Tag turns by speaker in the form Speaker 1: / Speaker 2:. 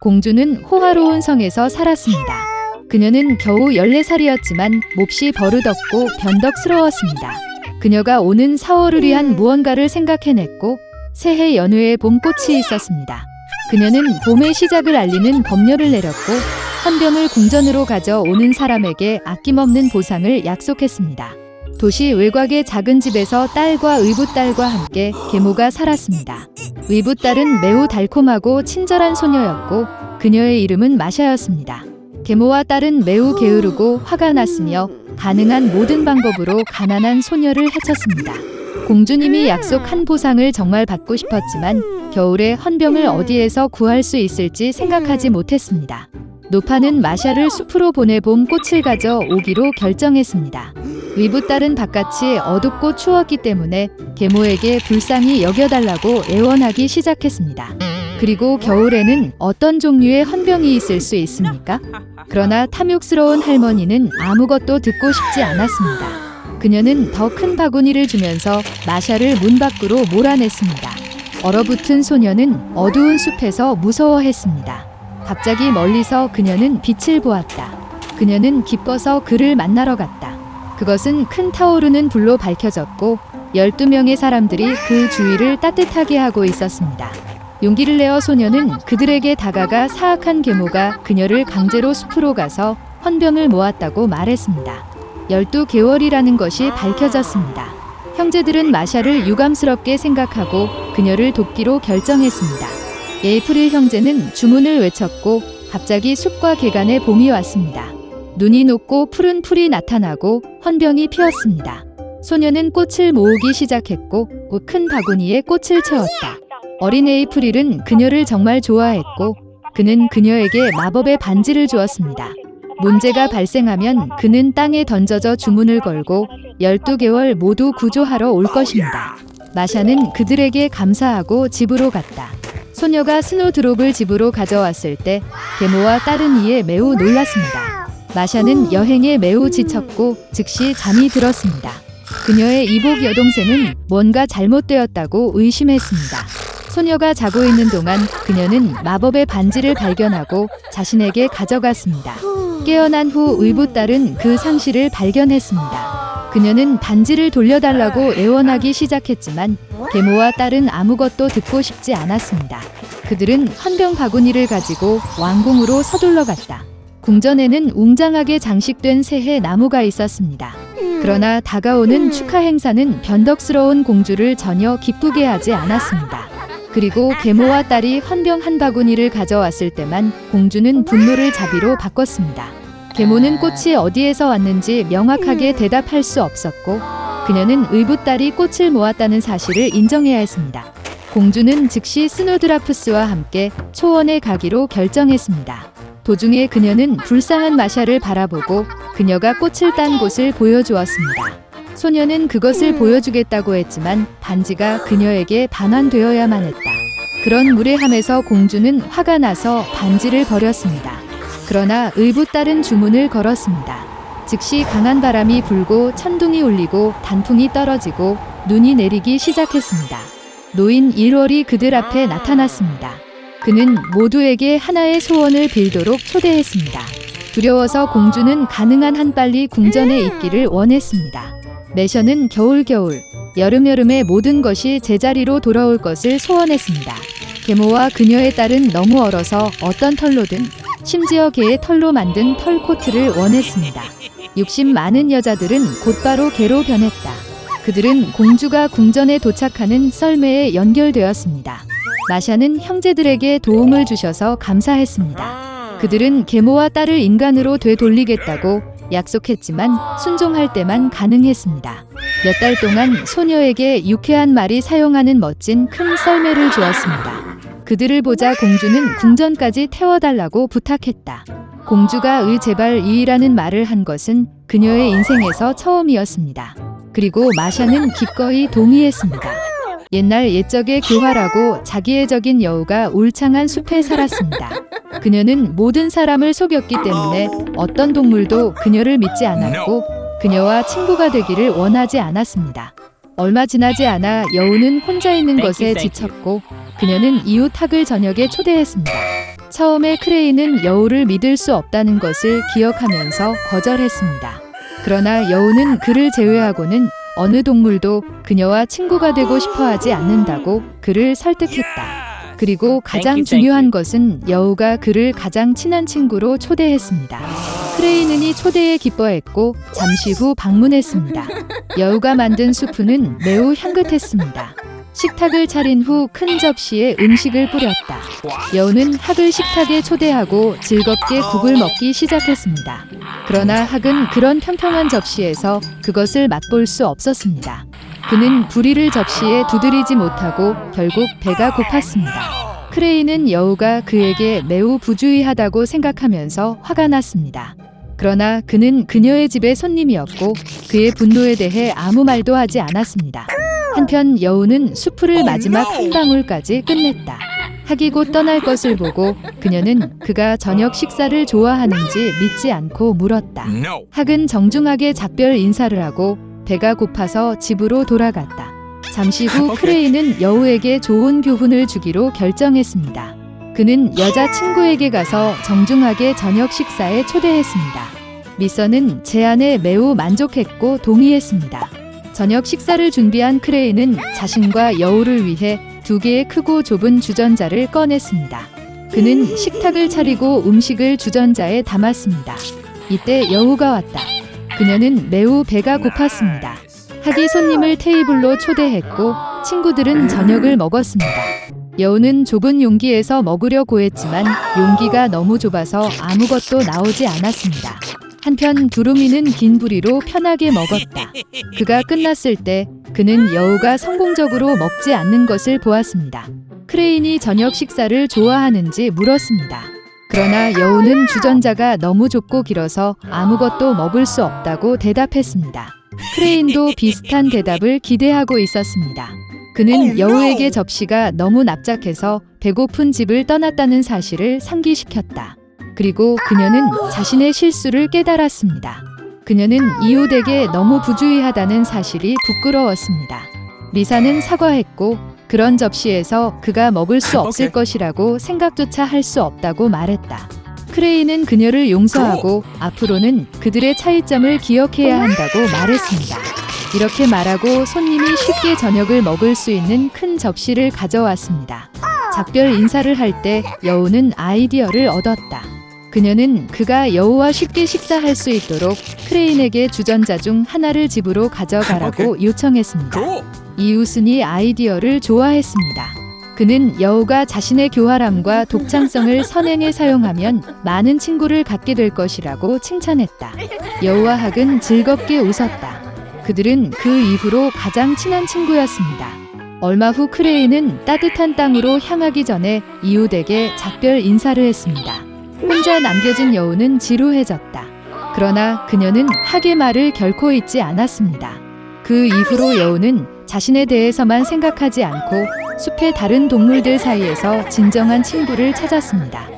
Speaker 1: 공주는 호화로운 성에서 살았습니다. 그녀는 겨우 14살이었지만 몹시 버릇없고 변덕스러웠습니다. 그녀가 오는 4월을 위한 무언가를 생각해냈고 새해 연휴에 봄꽃이 있었습니다. 그녀는 봄의 시작을 알리는 법률을 내렸고 헌병을 궁전으로 가져오는 사람에게 아낌없는 보상을 약속했습니다. 도시 외곽의 작은 집에서 딸과 의붓딸과 함께 계모가 살았습니다. 의붓딸은 매우 달콤하고 친절한 소녀였고 그녀의 이름은 마샤였습니다. 계모와 딸은 매우 게으르고 화가 났으며 가능한 모든 방법으로 가난한 소녀를 해쳤습니다. 공주님이 약속한 보상을 정말 받고 싶었지만 겨울에 헌병을 어디에서 구할 수 있을지 생각하지 못했습니다. 노파는 마샤를 숲으로 보내 봄꽃을 가져오기로 결정했습니다. 의붓딸은 바깥이 어둡고 추웠기 때문에 계모에게 불쌍히 여겨달라고 애원하기 시작했습니다. 그리고 겨울에는 어떤 종류의 헌병이 있을 수 있습니까? 그러나 탐욕스러운 할머니는 아무것도 듣고 싶지 않았습니다. 그녀는 더 큰 바구니를 주면서 마샤를 문 밖으로 몰아냈습니다. 얼어붙은 소녀는 어두운 숲에서 무서워했습니다. 갑자기 멀리서 그녀는 빛을 보았다. 그녀는 기뻐서 그를 만나러 갔다. 그것은 큰 타오르는 불로 밝혀졌고 12명의 사람들이 그 주위를 따뜻하게 하고 있었습니다. 용기를 내어 소녀는 그들에게 다가가 사악한 계모가 그녀를 강제로 숲으로 가서 헌병을 모았다고 말했습니다. 12개월이라는 것이 밝혀졌습니다. 형제들은 마샤를 유감스럽게 생각하고 그녀를 돕기로 결정했습니다. 에이프릴 형제는 주문을 외쳤고 갑자기 숲과 개간에 봄이 왔습니다. 눈이 녹고 푸른 풀이 나타나고 헌병이 피었습니다. 소녀는 꽃을 모으기 시작했고 큰 바구니에 꽃을 채웠다. 어린 에이프릴은 그녀를 정말 좋아했고 그는 그녀에게 마법의 반지를 주었습니다. 문제가 발생하면 그는 땅에 던져져 주문을 걸고 12개월 모두 구조하러 올 것입니다. 마샤는 그들에게 감사하고 집으로 갔다. 소녀가 스노드롭을 집으로 가져왔을 때 계모와 딸은 이에 매우 놀랐습니다. 마샤는 여행에 매우 지쳤고 즉시 잠이 들었습니다. 그녀의 이복 여동생은 뭔가 잘못되었다고 의심했습니다. 소녀가 자고 있는 동안 그녀는 마법의 반지를 발견하고 자신에게 가져갔습니다. 깨어난 후 의붓딸은 그 상실을 발견했습니다. 그녀는 반지를 돌려달라고 애원하기 시작했지만 계모와 딸은 아무것도 듣고 싶지 않았습니다. 그들은 헌병 바구니를 가지고 왕궁으로 서둘러 갔다. 궁전에는 웅장하게 장식된 새해 나무가 있었습니다. 그러나 다가오는 축하 행사는 변덕스러운 공주를 전혀 기쁘게 하지 않았습니다. 그리고 계모와 딸이 헌병 한 바구니를 가져왔을 때만 공주는 분노를 자비로 바꿨습니다. 계모는 꽃이 어디에서 왔는지 명확하게 대답할 수 없었고 그녀는 의붓딸이 꽃을 모았다는 사실을 인정해야 했습니다. 공주는 즉시 스노드라프스와 함께 초원에 가기로 결정했습니다. 도중에 그녀는 불쌍한 마샤를 바라보고 그녀가 꽃을 딴 곳을 보여주었습니다. 소녀는 그것을 보여주겠다고 했지만 반지가 그녀에게 반환되어야만 했다. 그런 무례함에서 공주는 화가 나서 반지를 버렸습니다. 그러나 의붓딸은 주문을 걸었습니다. 즉시 강한 바람이 불고 천둥이 울리고 단풍이 떨어지고 눈이 내리기 시작했습니다. 노인 1월이 그들 앞에 나타났습니다. 그는 모두에게 하나의 소원을 빌도록 초대했습니다. 두려워서 공주는 가능한 한 빨리 궁전에 있기를 원했습니다. 매셔는 겨울, 여름의 모든 것이 제자리로 돌아올 것을 소원했습니다. 계모와 그녀의 딸은 너무 얼어서 어떤 털로든 심지어 개의 털로 만든 털 코트를 원했습니다. 욕심 많은 여자들은 곧바로 개로 변했다. 그들은 공주가 궁전에 도착하는 썰매에 연결되었습니다. 마샤는 형제들에게 도움을 주셔서 감사했습니다. 그들은 계모와 딸을 인간으로 되돌리겠다고 약속했지만 순종할 때만 가능했습니다. 몇 달 동안 소녀에게 유쾌한 말이 사용하는 멋진 큰 썰매를 주었습니다. 그들을 보자 공주는 궁전까지 태워달라고 부탁했다. 공주가 제발 이라는 말을 한 것은 그녀의 인생에서 처음이었습니다. 그리고 마샤는 기꺼이 동의했습니다. 옛날 옛적의 교활하고 자기애적인 여우가 울창한 숲에 살았습니다. 그녀는 모든 사람을 속였기 때문에 어떤 동물도 그녀를 믿지 않았고 그녀와 친구가 되기를 원하지 않았습니다. 얼마 지나지 않아 여우는 혼자 있는 것에 지쳤고 그녀는 이웃 학을 저녁에 초대했습니다. 처음에 크레인은 여우를 믿을 수 없다는 것을 기억하면서 거절했습니다. 그러나 여우는 그를 제외하고는 어느 동물도 그녀와 친구가 되고 싶어 하지 않는다고 그를 설득했다. 그리고 가장 중요한 것은 여우가 그를 가장 친한 친구로 초대했습니다. 크레인은 이 초대에 기뻐했고 잠시 후 방문했습니다. 여우가 만든 수프는 매우 향긋했습니다. 식탁을 차린 후 큰 접시에 음식을 뿌렸다. 여우는 학을 식탁에 초대하고 즐겁게 국을 먹기 시작했습니다. 그러나 학은 그런 평평한 접시에서 그것을 맛볼 수 없었습니다. 그는 부리를 접시에 두드리지 못하고 결국 배가 고팠습니다. 크레인은 여우가 그에게 매우 부주의하다고 생각하면서 화가 났습니다. 그러나 그는 그녀의 집의 손님이었고 그의 분노에 대해 아무 말도 하지 않았습니다. 한편 여우는 수프를 마지막 한 방울까지 끝냈다. 학이 곧 떠날 것을 보고 그녀는 그가 저녁 식사를 좋아하는지 믿지 않고 물었다. 학은 정중하게 작별 인사를 하고 배가 고파서 집으로 돌아갔다. 잠시 후 크레인은 여우에게 좋은 교훈을 주기로 결정했습니다. 그는 여자친구에게 가서 정중하게 저녁 식사에 초대했습니다. 미선은 제안에 매우 만족했고 동의했습니다. 저녁 식사를 준비한 크레인은 자신과 여우를 위해 2개의 크고 좁은 주전자를 꺼냈습니다. 그는 식탁을 차리고 음식을 주전자에 담았습니다. 이때 여우가 왔다. 그녀는 매우 배가 고팠습니다. 학이 손님을 테이블로 초대했고 친구들은 저녁을 먹었습니다. 여우는 좁은 용기에서 먹으려고 했지만 용기가 너무 좁아서 아무것도 나오지 않았습니다. 한편 두루미는 긴 부리로 편하게 먹었다. 그가 끝났을 때 그는 여우가 성공적으로 먹지 않는 것을 보았습니다. 크레인이 저녁 식사를 좋아하는지 물었습니다. 그러나 여우는 주전자가 너무 좁고 길어서 아무것도 먹을 수 없다고 대답했습니다. 크레인도 비슷한 대답을 기대하고 있었습니다. 그는 여우에게 접시가 너무 납작해서 배고픈 집을 떠났다는 사실을 상기시켰다. 그리고 그녀는 자신의 실수를 깨달았습니다. 그녀는 이웃에게 너무 부주의하다는 사실이 부끄러웠습니다. 미사는 사과했고 그런 접시에서 그가 먹을 수 없을 것이라고 생각조차 할 수 없다고 말했다. 크레인은 그녀를 용서하고 앞으로는 그들의 차이점을 기억해야 한다고 말했습니다. 이렇게 말하고 손님이 쉽게 저녁을 먹을 수 있는 큰 접시를 가져왔습니다. 작별 인사를 할 때 여우는 아이디어를 얻었다. 그녀는 그가 여우와 쉽게 식사할 수 있도록 크레인에게 주전자 중 하나를 집으로 가져가라고 요청했습니다. 이웃은 이 아이디어를 좋아했습니다. 그는 여우가 자신의 교활함과 독창성을 선행에 사용하면 많은 친구를 갖게 될 것이라고 칭찬했다. 여우와 학은 즐겁게 웃었다. 그들은 그 이후로 가장 친한 친구였습니다. 얼마 후 크레인은 따뜻한 땅으로 향하기 전에 이웃에게 작별 인사를 했습니다. 혼자 남겨진 여우는 지루해졌다. 그러나 그녀는 학의 말을 결코 잊지 않았습니다. 그 이후로 여우는 자신에 대해서만 생각하지 않고 숲의 다른 동물들 사이에서 진정한 친구를 찾았습니다.